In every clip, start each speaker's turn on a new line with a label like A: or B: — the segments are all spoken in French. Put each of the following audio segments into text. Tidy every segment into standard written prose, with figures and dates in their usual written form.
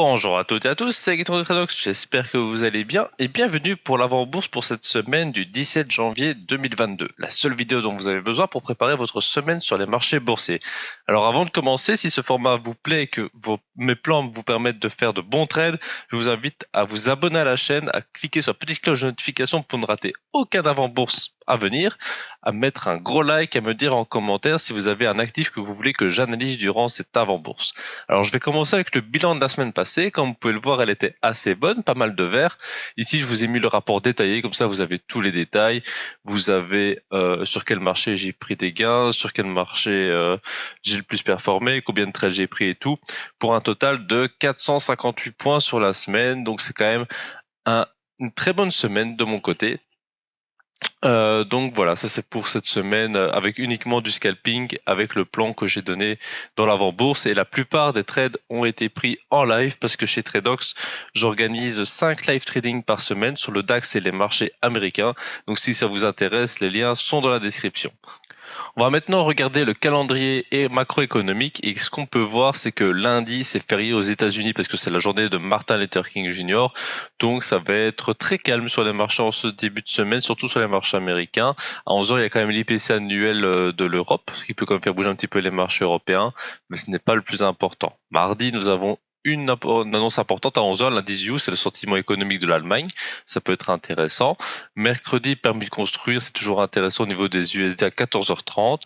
A: Bonjour à toutes et à tous, c'est Gaëtan de Tradox, j'espère que vous allez bien et bienvenue pour l'avant-bourse pour cette semaine du 17 janvier 2022, la seule vidéo dont vous avez besoin pour préparer votre semaine sur les marchés boursiers. Alors avant de commencer, si ce format vous plaît et que mes plans vous permettent de faire de bons trades, je vous invite à vous abonner à la chaîne, à cliquer sur la petite cloche de notification pour ne rater aucun avant-bourse à venir, à mettre un gros like, à me dire en commentaire si vous avez un actif que vous voulez que j'analyse durant cette avant-bourse. Alors je vais commencer avec le bilan de la semaine passée. Comme vous pouvez le voir, elle était assez bonne, pas mal de verts. Ici, je vous ai mis le rapport détaillé, comme ça vous avez tous les détails. Vous avez sur quel marché j'ai pris des gains, sur quel marché j'ai le plus performé, combien de trades j'ai pris et tout, pour un total de 458 points sur la semaine. Donc c'est quand même une très bonne semaine de mon côté. Donc voilà, ça c'est pour cette semaine avec uniquement du scalping avec le plan que j'ai donné dans l'avant-bourse, et la plupart des trades ont été pris en live parce que chez Tradox, j'organise 5 live trading par semaine sur le DAX et les marchés américains. Donc si ça vous intéresse, les liens sont dans la description. On va maintenant regarder le calendrier macroéconomique, et ce qu'on peut voir, c'est que lundi c'est férié aux États-Unis parce que c'est la journée de Martin Luther King Jr. Donc ça va être très calme sur les marchés en ce début de semaine, surtout sur les marchés américains. À 11h, il y a quand même l'IPC annuel de l'Europe, ce qui peut quand même faire bouger un petit peu les marchés européens, mais ce n'est pas le plus important. Mardi, nous avons une annonce importante à 11h, l'indice You, c'est le sentiment économique de l'Allemagne, ça peut être intéressant. Mercredi, permis de construire, c'est toujours intéressant au niveau des USD à 14h30.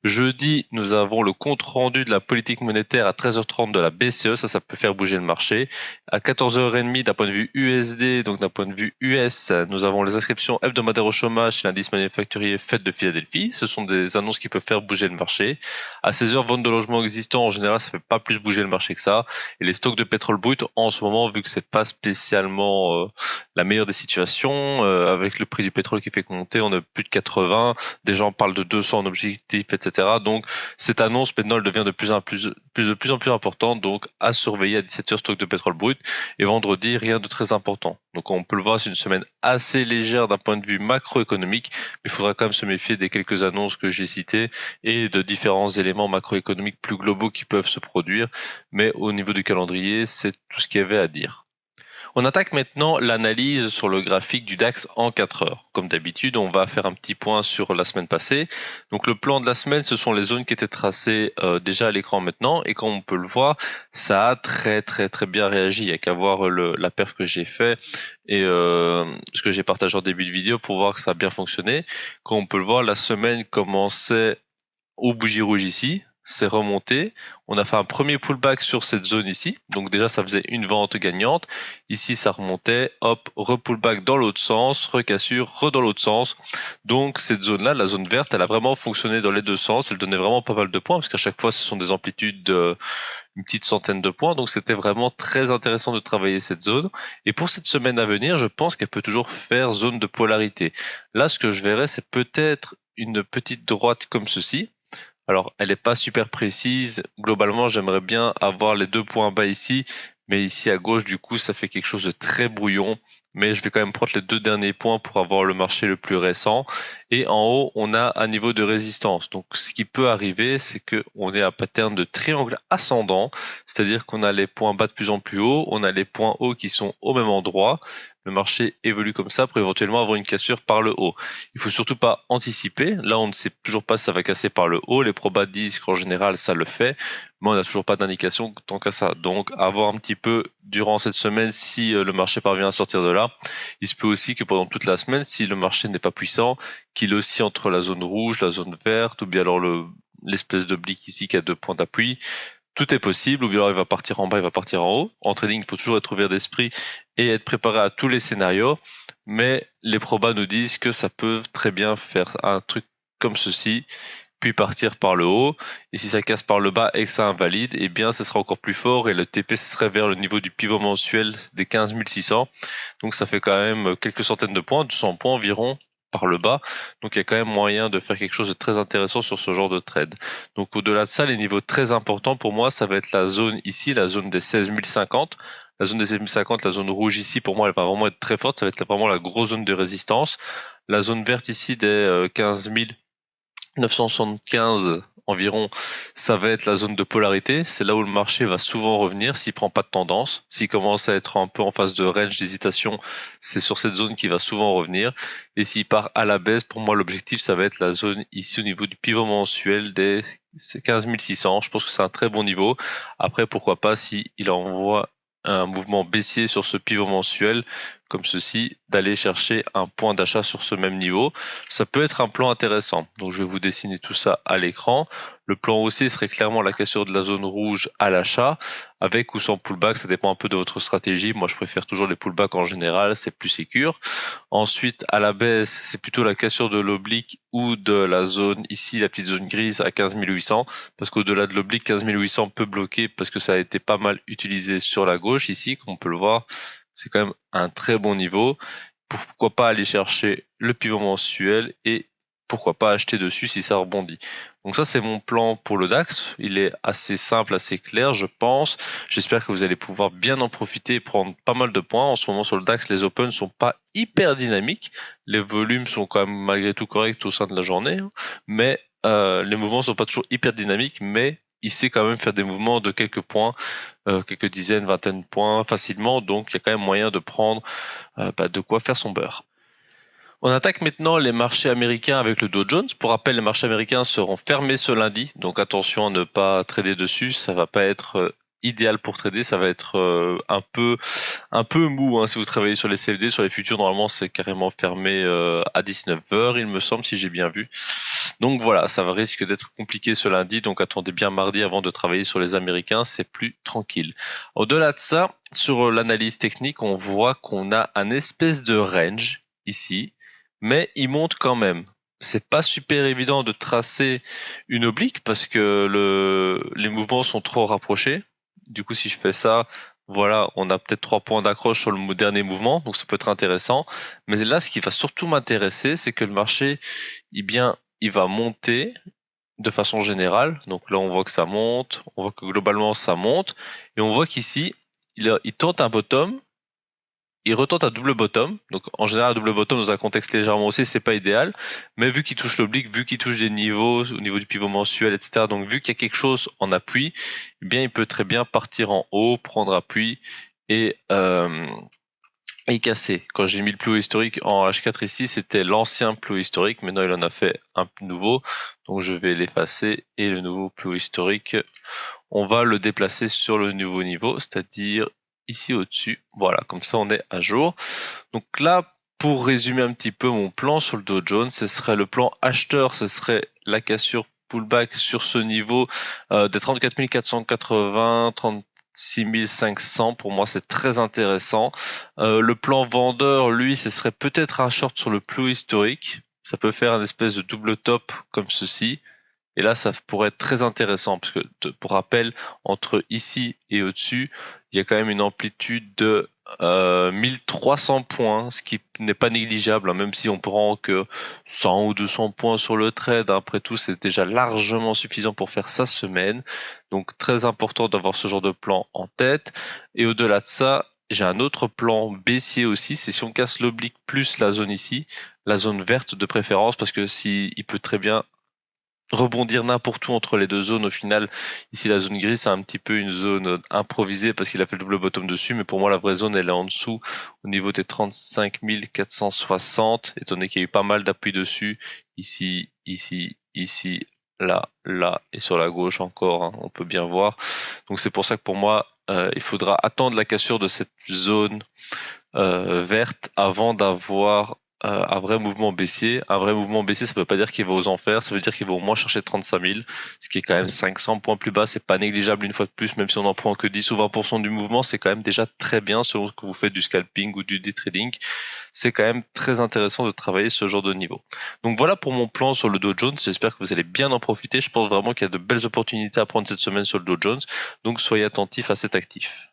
A: Jeudi, nous avons le compte rendu de la politique monétaire à 13h30 de la BCE, ça peut faire bouger le marché. À 14h30, d'un point de vue USD, donc d'un point de vue US, nous avons les inscriptions hebdomadaires au chômage chez l'indice manufacturier Fed de Philadelphie, ce sont des annonces qui peuvent faire bouger le marché. À 16h, vente de logements existants, en général, ça fait pas plus bouger le marché que ça. Et les stocks de pétrole brut en ce moment, vu que c'est pas spécialement la meilleure des situations, avec le prix du pétrole qui fait monter, on a plus de 80, des gens parlent de 200 en objectif, etc. Donc cette annonce maintenant elle devient de plus en plus importante, donc à surveiller à 17h stock de pétrole brut, et vendredi rien de très important. Donc on peut le voir, c'est une semaine assez légère d'un point de vue macroéconomique, mais il faudra quand même se méfier des quelques annonces que j'ai citées et de différents éléments macroéconomiques plus globaux qui peuvent se produire, mais au niveau du calendrier, c'est tout ce qu'il y avait à dire. On attaque maintenant l'analyse sur le graphique du DAX en 4 heures. Comme d'habitude, on va faire un petit point sur la semaine passée. Donc le plan de la semaine, ce sont les zones qui étaient tracées déjà à l'écran maintenant, et comme on peut le voir, ça a très bien réagi. Il n'y a qu'à voir la perf que j'ai fait et ce que j'ai partagé en début de vidéo pour voir que ça a bien fonctionné. Comme on peut le voir, la semaine commençait aux bougies rouges ici, c'est remonté. On a fait un premier pullback sur cette zone ici. Donc déjà, ça faisait une vente gagnante. Ici, ça remontait. Hop, repullback dans l'autre sens, recassure, dans l'autre sens. Donc cette zone-là, la zone verte, elle a vraiment fonctionné dans les deux sens. Elle donnait vraiment pas mal de points parce qu'à chaque fois, ce sont des amplitudes de une petite centaine de points. Donc c'était vraiment très intéressant de travailler cette zone. Et pour cette semaine à venir, je pense qu'elle peut toujours faire zone de polarité. Là, ce que je verrais, c'est peut-être une petite droite comme ceci. Alors, elle n'est pas super précise. Globalement, j'aimerais bien avoir les 2 points bas ici, mais ici à gauche, du coup, ça fait quelque chose de très brouillon. Mais je vais quand même prendre les 2 derniers points pour avoir le marché le plus récent. Et en haut, on a un niveau de résistance. Donc, ce qui peut arriver, c'est qu'on ait un pattern de triangle ascendant, c'est-à-dire qu'on a les points bas de plus en plus haut, on a les points hauts qui sont au même endroit. Le marché évolue comme ça pour éventuellement avoir une cassure par le haut. Il faut surtout pas anticiper. Là, on ne sait toujours pas si ça va casser par le haut. Les probas disent qu'en général, ça le fait, mais on n'a toujours pas d'indication tant qu'à ça. Donc, à voir un petit peu durant cette semaine si le marché parvient à sortir de là. Il se peut aussi que pendant toute la semaine, si le marché n'est pas puissant, qu'il oscille entre la zone rouge, la zone verte, ou bien alors l'espèce d'oblique ici qui a 2 points d'appui. Tout est possible, ou bien alors il va partir en bas, il va partir en haut. En trading, il faut toujours être ouvert d'esprit et être préparé à tous les scénarios, mais les probas nous disent que ça peut très bien faire un truc comme ceci, puis partir par le haut, et si ça casse par le bas et que ça invalide, eh bien ça sera encore plus fort, et le TP serait vers le niveau du pivot mensuel des 15 600, donc ça fait quand même quelques centaines de points, 200 points environ par le bas, donc il y a quand même moyen de faire quelque chose de très intéressant sur ce genre de trade. Donc au-delà de ça, les niveaux très importants pour moi, ça va être la zone ici, la zone des 16 050. La zone des 16 050, la zone rouge ici, pour moi, elle va vraiment être très forte, ça va être vraiment la grosse zone de résistance. La zone verte ici des 15 000 975 environ, ça va être la zone de polarité. C'est là où le marché va souvent revenir s'il prend pas de tendance. S'il commence à être un peu en phase de range d'hésitation, c'est sur cette zone qu'il va souvent revenir. Et s'il part à la baisse, pour moi, l'objectif, ça va être la zone ici au niveau du pivot mensuel des 15 600. Je pense que c'est un très bon niveau. Après, pourquoi pas si il envoie un mouvement baissier sur ce pivot mensuel comme ceci, d'aller chercher un point d'achat sur ce même niveau. Ça peut être un plan intéressant. Donc je vais vous dessiner tout ça à l'écran. Le plan haussier serait clairement la cassure de la zone rouge à l'achat, avec ou sans pullback, ça dépend un peu de votre stratégie. Moi je préfère toujours les pullbacks en général, c'est plus sécure. Ensuite à la baisse, c'est plutôt la cassure de l'oblique ou de la zone, ici la petite zone grise à 15 800, parce qu'au-delà de l'oblique, 15 800 peut bloquer parce que ça a été pas mal utilisé sur la gauche ici, comme on peut le voir. C'est quand même un très bon niveau. Pourquoi pas aller chercher le pivot mensuel et pourquoi pas acheter dessus si ça rebondit. Donc ça c'est mon plan pour le DAX. Il est assez simple, assez clair je pense. J'espère que vous allez pouvoir bien en profiter et prendre pas mal de points. En ce moment sur le DAX les Open sont pas hyper dynamiques. Les volumes sont quand même malgré tout corrects au sein de la journée. Mais les mouvements sont pas toujours hyper dynamiques, mais il sait quand même faire des mouvements de quelques points, quelques dizaines, vingtaines de points facilement. Donc il y a quand même moyen de prendre de quoi faire son beurre. On attaque maintenant les marchés américains avec le Dow Jones. Pour rappel, les marchés américains seront fermés ce lundi, donc attention à ne pas trader dessus. Ça va pas être idéal pour trader, ça va être un peu mou hein, si vous travaillez sur les CFD, sur les futurs. Normalement, c'est carrément fermé à 19h, il me semble, si j'ai bien vu. Donc voilà, ça va risque d'être compliqué ce lundi. Donc attendez bien mardi avant de travailler sur les Américains, c'est plus tranquille. Au-delà de ça, sur l'analyse technique, on voit qu'on a un espèce de range ici, mais il monte quand même. C'est pas super évident de tracer une oblique parce que les mouvements sont trop rapprochés. Du coup, si je fais ça, voilà, on a peut-être 3 points d'accroche sur le dernier mouvement, donc ça peut être intéressant. Mais là, ce qui va surtout m'intéresser, c'est que le marché, il va monter de façon générale. Donc là, on voit que ça monte, on voit que globalement ça monte, et on voit qu'ici, il tente un bottom. Il retente un double bottom, donc en général un double bottom dans un contexte légèrement haussier c'est pas idéal, mais vu qu'il touche l'oblique, vu qu'il touche des niveaux au niveau du pivot mensuel, etc. Donc vu qu'il y a quelque chose en appui, eh bien il peut très bien partir en haut, prendre appui et casser. Quand j'ai mis le plus haut historique en H4 ici, c'était l'ancien plus haut historique, maintenant il en a fait un nouveau, donc je vais l'effacer et le nouveau plus haut historique, on va le déplacer sur le nouveau niveau, c'est-à-dire ici au-dessus. Voilà, comme ça on est à jour. Donc là, pour résumer un petit peu mon plan sur le Dow Jones, ce serait le plan acheteur, ce serait la cassure pullback sur ce niveau des 34 480, 36 500. Pour moi, c'est très intéressant. Le plan vendeur, lui, ce serait peut-être un short sur le plus haut historique. Ça peut faire une espèce de double top comme ceci. Et là, ça pourrait être très intéressant parce que, pour rappel, entre ici et au-dessus, il y a quand même une amplitude de 1300 points, ce qui n'est pas négligeable, hein, même si on prend que 100 ou 200 points sur le trade. Après tout, c'est déjà largement suffisant pour faire sa semaine. Donc, très important d'avoir ce genre de plan en tête. Et au-delà de ça, j'ai un autre plan baissier aussi, c'est si on casse l'oblique plus la zone ici, la zone verte de préférence, parce que il peut très bien rebondir n'importe où entre les deux zones au final. Ici la zone grise c'est un petit peu une zone improvisée parce qu'il a fait le double bottom dessus, mais pour moi la vraie zone elle est en dessous au niveau des 35 460, étant donné qu'il y a eu pas mal d'appui dessus, ici, là et sur la gauche encore, hein, on peut bien voir. Donc c'est pour ça que pour moi il faudra attendre la cassure de cette zone verte avant d'avoir un vrai mouvement baissier. Un vrai mouvement baissier, ça ne veut pas dire qu'il va aux enfers, ça veut dire qu'il va au moins chercher 35 000, ce qui est quand même 500 points plus bas, c'est pas négligeable une fois de plus, même si on en prend que 10 ou 20% du mouvement, c'est quand même déjà très bien selon que vous faites du scalping ou du day trading. C'est quand même très intéressant de travailler ce genre de niveau. Donc voilà pour mon plan sur le Dow Jones, j'espère que vous allez bien en profiter. Je pense vraiment qu'il y a de belles opportunités à prendre cette semaine sur le Dow Jones, donc soyez attentifs à cet actif.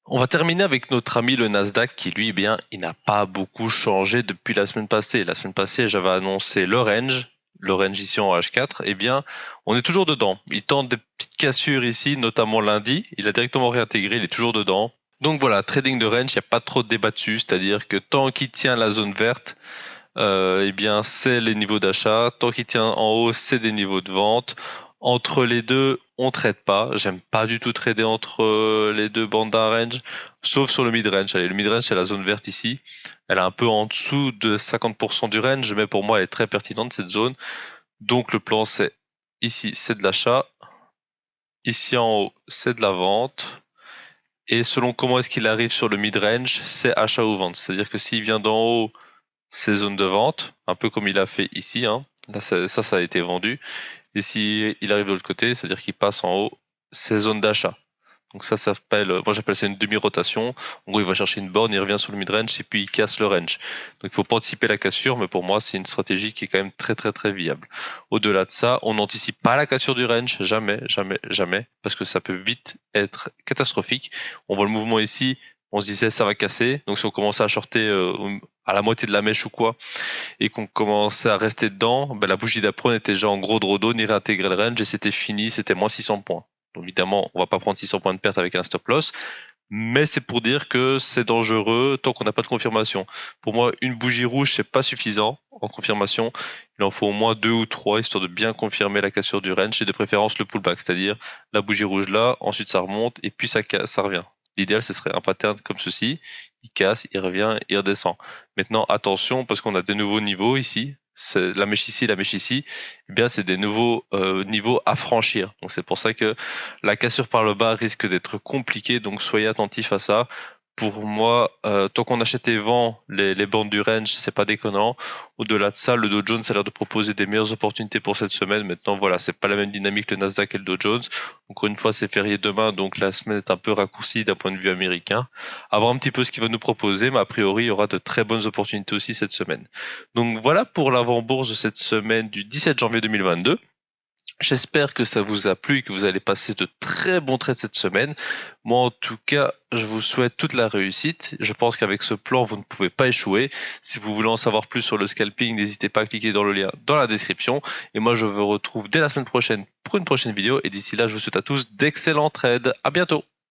A: On va terminer avec notre ami le Nasdaq qui lui, eh bien, il n'a pas beaucoup changé depuis la semaine passée. La semaine passée, j'avais annoncé le range ici en H4. Eh bien, on est toujours dedans. Il tente des petites cassures ici, notamment lundi. Il a directement réintégré, il est toujours dedans. Donc voilà, trading de range, il n'y a pas trop de débat dessus. C'est-à-dire que tant qu'il tient la zone verte, eh bien c'est les niveaux d'achat. Tant qu'il tient en haut, c'est des niveaux de vente. Entre les deux, on trade pas. J'aime pas du tout trader entre les deux bandes d'un range, sauf sur le mid-range. Allez, le mid-range, c'est la zone verte ici. Elle est un peu en dessous de 50% du range, mais pour moi, elle est très pertinente, cette zone. Donc le plan, c'est ici, c'est de l'achat. Ici en haut, c'est de la vente. Et selon comment est-ce qu'il arrive sur le mid-range, c'est achat ou vente. C'est-à-dire que s'il vient d'en haut, c'est zone de vente, un peu comme il a fait ici. Hein. Là, ça a été vendu. Et si il arrive de l'autre côté, c'est-à-dire qu'il passe en haut, c'est zone d'achat. Donc ça s'appelle, moi j'appelle ça une demi-rotation. En gros, il va chercher une borne, il revient sur le mid-range et puis il casse le range. Donc il faut pas anticiper la cassure, mais pour moi c'est une stratégie qui est quand même très très très viable. Au-delà de ça, on n'anticipe pas la cassure du range, jamais, jamais, jamais, parce que ça peut vite être catastrophique. On voit le mouvement ici, on se disait ça va casser. Donc si on commençait à shorter à la moitié de la mèche ou quoi, et qu'on commençait à rester dedans, ben, la bougie d'après on était déjà en gros drawdown, il réintégrait le range et c'était fini, c'était moins 600 points. Donc évidemment, on va pas prendre 600 points de perte avec un stop loss, mais c'est pour dire que c'est dangereux tant qu'on n'a pas de confirmation. Pour moi, une bougie rouge, c'est pas suffisant en confirmation. Il en faut au moins 2 ou 3 histoire de bien confirmer la cassure du range et de préférence le pullback, c'est-à-dire la bougie rouge là, ensuite ça remonte et puis ça revient. L'idéal, ce serait un pattern comme ceci. Il casse, il revient, il redescend. Maintenant, attention, parce qu'on a des nouveaux niveaux ici. La mèche ici, la mèche ici. Eh bien, c'est des nouveaux niveaux à franchir. Donc, c'est pour ça que la cassure par le bas risque d'être compliquée. Donc, soyez attentifs à ça. Pour moi, tant qu'on achète et vend les bandes du range, c'est pas déconnant. Au-delà de ça, le Dow Jones a l'air de proposer des meilleures opportunités pour cette semaine. Maintenant, voilà, c'est pas la même dynamique que le Nasdaq et le Dow Jones. Encore une fois, c'est férié demain, donc la semaine est un peu raccourcie d'un point de vue américain. À voir un petit peu ce qu'il va nous proposer, mais a priori, il y aura de très bonnes opportunités aussi cette semaine. Donc voilà pour l'avant-bourse de cette semaine du 17 janvier 2022. J'espère que ça vous a plu et que vous allez passer de très bons trades cette semaine. Moi, en tout cas, je vous souhaite toute la réussite. Je pense qu'avec ce plan, vous ne pouvez pas échouer. Si vous voulez en savoir plus sur le scalping, n'hésitez pas à cliquer dans le lien dans la description. Et moi, je vous retrouve dès la semaine prochaine pour une prochaine vidéo. Et d'ici là, je vous souhaite à tous d'excellents trades. À bientôt.